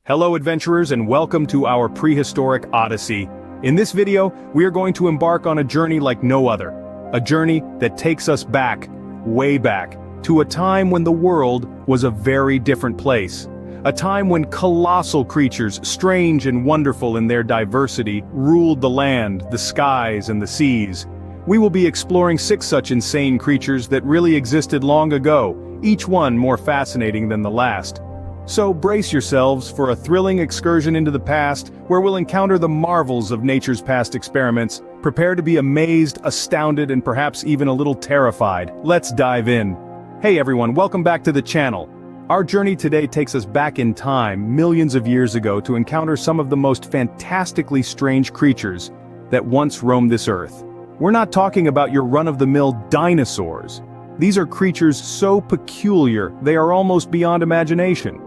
Hello adventurers and welcome to our prehistoric odyssey. In this video, we are going to embark on a journey like no other. A journey that takes us back, way back, to a time when the world was a very different place. A time when colossal creatures, strange and wonderful in their diversity, ruled the land, the skies, and the seas. We will be exploring 6 such insane creatures that really existed long ago, each one more fascinating than the last. So brace yourselves for a thrilling excursion into the past, where we'll encounter the marvels of nature's past experiments. Prepare to be amazed, astounded, and perhaps even a little terrified. Let's dive in. Hey everyone, welcome back to the channel. Our journey today takes us back in time, millions of years ago, to encounter some of the most fantastically strange creatures that once roamed this earth. We're not talking about your run-of-the-mill dinosaurs. These are creatures so peculiar, they are almost beyond imagination.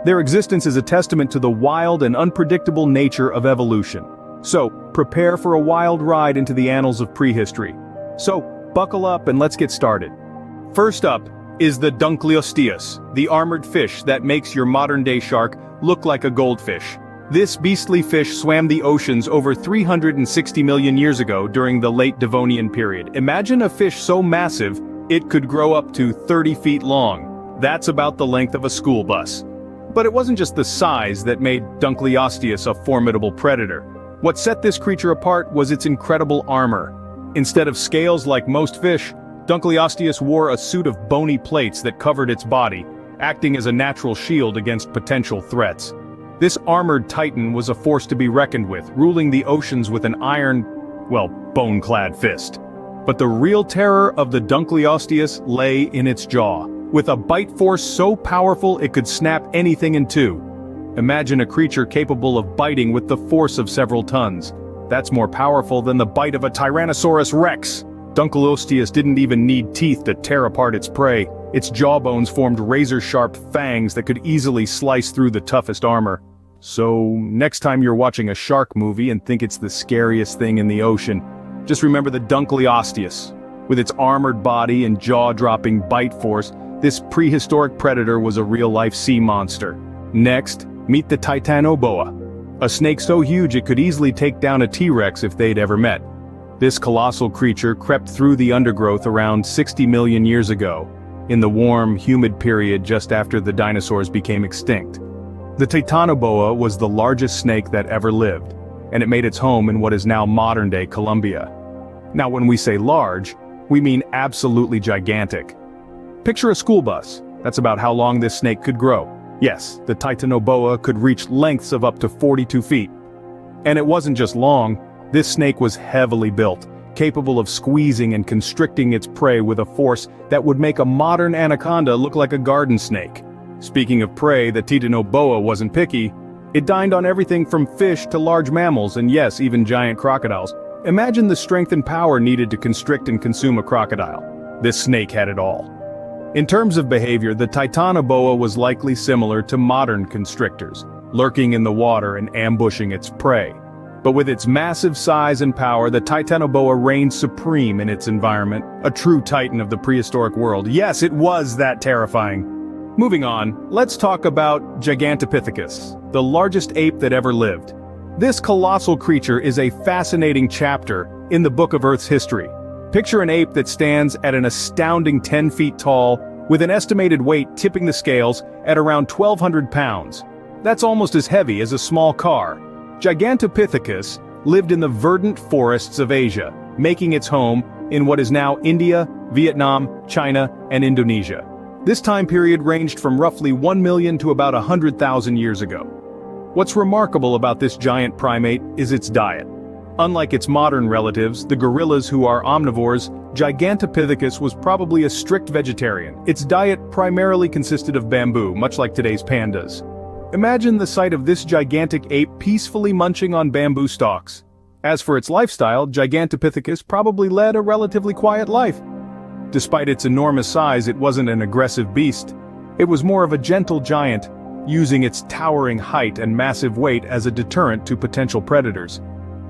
Their existence is a testament to the wild and unpredictable nature of evolution. So, prepare for a wild ride into the annals of prehistory. So, buckle up and let's get started. First up is the Dunkleosteus, the armored fish that makes your modern-day shark look like a goldfish. This beastly fish swam the oceans over 360 million years ago during the late Devonian period. Imagine a fish so massive, it could grow up to 30 feet long. That's about the length of a school bus. But it wasn't just the size that made Dunkleosteus a formidable predator. What set this creature apart was its incredible armor. Instead of scales like most fish, Dunkleosteus wore a suit of bony plates that covered its body, acting as a natural shield against potential threats. This armored titan was a force to be reckoned with, ruling the oceans with an iron, bone-clad fist. But the real terror of the Dunkleosteus lay in its jaw. With a bite force so powerful it could snap anything in two. Imagine a creature capable of biting with the force of several tons. That's more powerful than the bite of a Tyrannosaurus Rex. Dunkleosteus didn't even need teeth to tear apart its prey. Its jawbones formed razor-sharp fangs that could easily slice through the toughest armor. So, next time you're watching a shark movie and think it's the scariest thing in the ocean, just remember the Dunkleosteus. With its armored body and jaw-dropping bite force, this prehistoric predator was a real-life sea monster. Next, meet the Titanoboa, a snake so huge it could easily take down a T-Rex if they'd ever met. This colossal creature crept through the undergrowth around 60 million years ago, in the warm, humid period just after the dinosaurs became extinct. The Titanoboa was the largest snake that ever lived, and it made its home in what is now modern-day Colombia. Now when we say large, we mean absolutely gigantic. Picture a school bus. That's about how long this snake could grow. Yes, the Titanoboa could reach lengths of up to 42 feet. And it wasn't just long, this snake was heavily built, capable of squeezing and constricting its prey with a force that would make a modern anaconda look like a garden snake. Speaking of prey, the Titanoboa wasn't picky. It dined on everything from fish to large mammals and yes, even giant crocodiles. Imagine the strength and power needed to constrict and consume a crocodile. This snake had it all. In terms of behavior, the Titanoboa was likely similar to modern constrictors, lurking in the water and ambushing its prey. But with its massive size and power, the Titanoboa reigned supreme in its environment, a true titan of the prehistoric world. Yes, it was that terrifying. Moving on, let's talk about Gigantopithecus, the largest ape that ever lived. This colossal creature is a fascinating chapter in the book of Earth's history. Picture an ape that stands at an astounding 10 feet tall, with an estimated weight tipping the scales at around 1,200 pounds. That's almost as heavy as a small car. Gigantopithecus lived in the verdant forests of Asia, making its home in what is now India, Vietnam, China, and Indonesia. This time period ranged from roughly 1 million to about 100,000 years ago. What's remarkable about this giant primate is its diet. Unlike its modern relatives, the gorillas who are omnivores, Gigantopithecus was probably a strict vegetarian. Its diet primarily consisted of bamboo, much like today's pandas. Imagine the sight of this gigantic ape peacefully munching on bamboo stalks. As for its lifestyle, Gigantopithecus probably led a relatively quiet life. Despite its enormous size, it wasn't an aggressive beast. It was more of a gentle giant, using its towering height and massive weight as a deterrent to potential predators.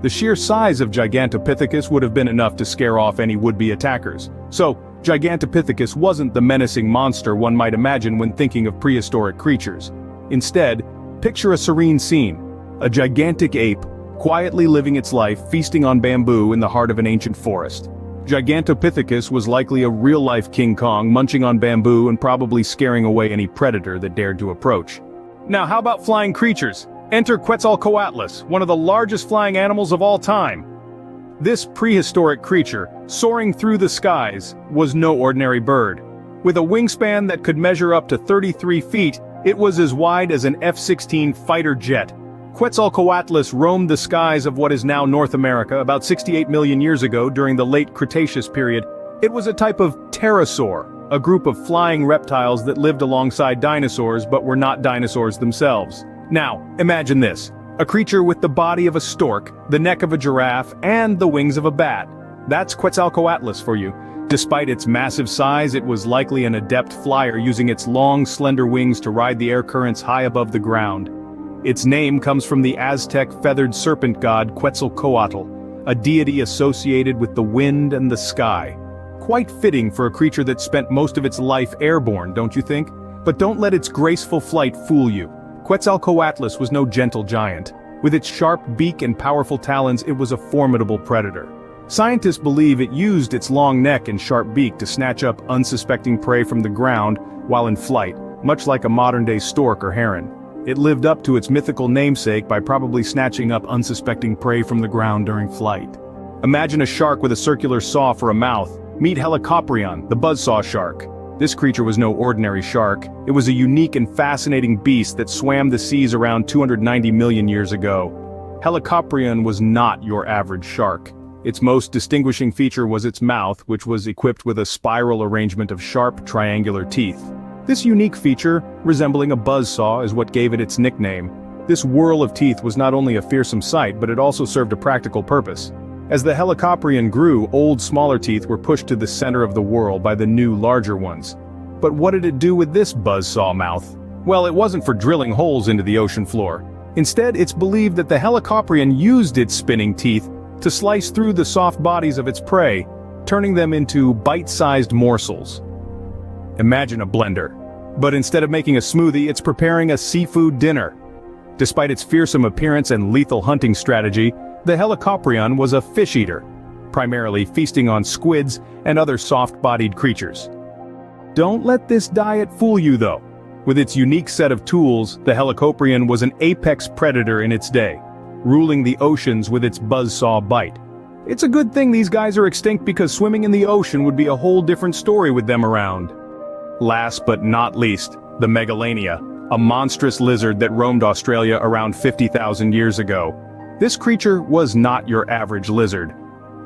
The sheer size of Gigantopithecus would have been enough to scare off any would-be attackers. So, Gigantopithecus wasn't the menacing monster one might imagine when thinking of prehistoric creatures. Instead, Picture a serene scene. A gigantic ape, quietly living its life feasting on bamboo in the heart of an ancient forest. Gigantopithecus was likely a real-life King Kong munching on bamboo and probably scaring away any predator that dared to approach. Now how about flying creatures? Enter Quetzalcoatlus, one of the largest flying animals of all time. This prehistoric creature, soaring through the skies, was no ordinary bird. With a wingspan that could measure up to 33 feet, it was as wide as an F-16 fighter jet. Quetzalcoatlus roamed the skies of what is now North America about 68 million years ago during the late Cretaceous period. It was a type of pterosaur, a group of flying reptiles that lived alongside dinosaurs but were not dinosaurs themselves. Now, imagine this. A creature with the body of a stork, the neck of a giraffe, and the wings of a bat. That's Quetzalcoatlus for you. Despite its massive size, it was likely an adept flyer using its long, slender wings to ride the air currents high above the ground. Its name comes from the Aztec feathered serpent god Quetzalcoatl, a deity associated with the wind and the sky. Quite fitting for a creature that spent most of its life airborne, don't you think? But don't let its graceful flight fool you. Quetzalcoatlus was no gentle giant. With its sharp beak and powerful talons, it was a formidable predator. Scientists believe it used its long neck and sharp beak to snatch up unsuspecting prey from the ground while in flight, much like a modern-day stork or heron. It lived up to its mythical namesake by probably snatching up unsuspecting prey from the ground during flight. Imagine a shark with a circular saw for a mouth. Meet Helicoprion, the buzzsaw shark. This creature was no ordinary shark. It was a unique and fascinating beast that swam the seas around 290 million years ago. Helicoprion was not your average shark. Its most distinguishing feature was its mouth, which was equipped with a spiral arrangement of sharp, triangular teeth. This unique feature, resembling a buzzsaw, is what gave it its nickname. This whirl of teeth was not only a fearsome sight, but it also served a practical purpose. As the Helicoprion grew, old smaller teeth were pushed to the center of the whirl by the new larger ones. But what did it do with this buzzsaw mouth? Well, it wasn't for drilling holes into the ocean floor. Instead, it's believed that the Helicoprion used its spinning teeth to slice through the soft bodies of its prey, turning them into bite-sized morsels. Imagine a blender. But instead of making a smoothie, it's preparing a seafood dinner. Despite its fearsome appearance and lethal hunting strategy, the Helicoprion was a fish eater, primarily feasting on squids and other soft-bodied creatures. Don't let this diet fool you though. With its unique set of tools, the Helicoprion was an apex predator in its day, ruling the oceans with its buzzsaw bite. It's a good thing these guys are extinct because swimming in the ocean would be a whole different story with them around. Last but not least, the Megalania, a monstrous lizard that roamed Australia around 50,000 years ago. This creature was not your average lizard.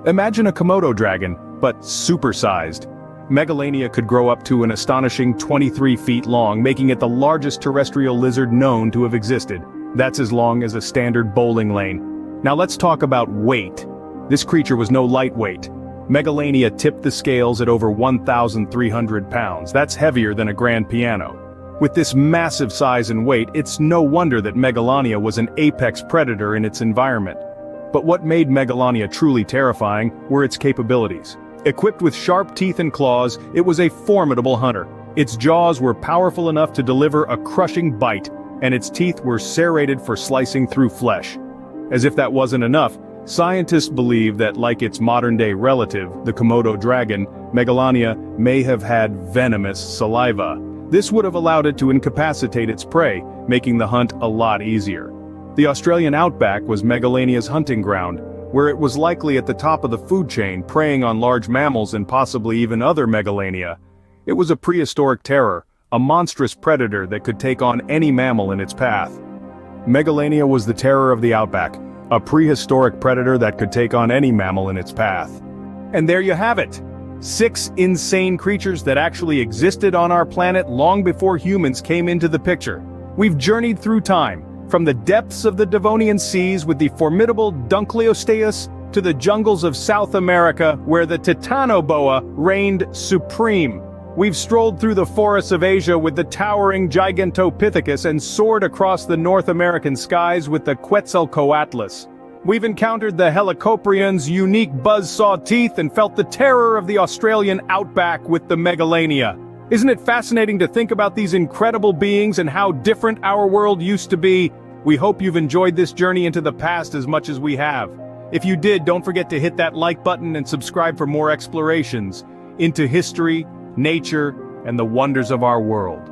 Imagine a Komodo dragon, but supersized. Megalania could grow up to an astonishing 23 feet long, making it the largest terrestrial lizard known to have existed. That's as long as a standard bowling lane. Now let's talk about weight. This creature was no lightweight. Megalania tipped the scales at over 1,300 pounds. That's heavier than a grand piano. With this massive size and weight, it's no wonder that Megalania was an apex predator in its environment. But what made Megalania truly terrifying were its capabilities. Equipped with sharp teeth and claws, it was a formidable hunter. Its jaws were powerful enough to deliver a crushing bite, and its teeth were serrated for slicing through flesh. As if that wasn't enough, scientists believe that, like its modern-day relative, the Komodo dragon, Megalania may have had venomous saliva. This would have allowed it to incapacitate its prey, making the hunt a lot easier. The Australian outback was Megalania's hunting ground, where it was likely at the top of the food chain, preying on large mammals and possibly even other Megalania. It was a prehistoric terror, a monstrous predator that could take on any mammal in its path. Megalania was the terror of the outback, a prehistoric predator that could take on any mammal in its path. And there you have it. 6 insane creatures that actually existed on our planet long before humans came into the picture. We've journeyed through time, from the depths of the Devonian seas with the formidable Dunkleosteus to the jungles of South America where the Titanoboa reigned supreme. We've strolled through the forests of Asia with the towering Gigantopithecus and soared across the North American skies with the Quetzalcoatlus. We've encountered the Helicoprion's unique buzzsaw teeth and felt the terror of the Australian outback with the Megalania. Isn't it fascinating to think about these incredible beings and how different our world used to be? We hope you've enjoyed this journey into the past as much as we have. If you did, don't forget to hit that like button and subscribe for more explorations into history, nature, and the wonders of our world.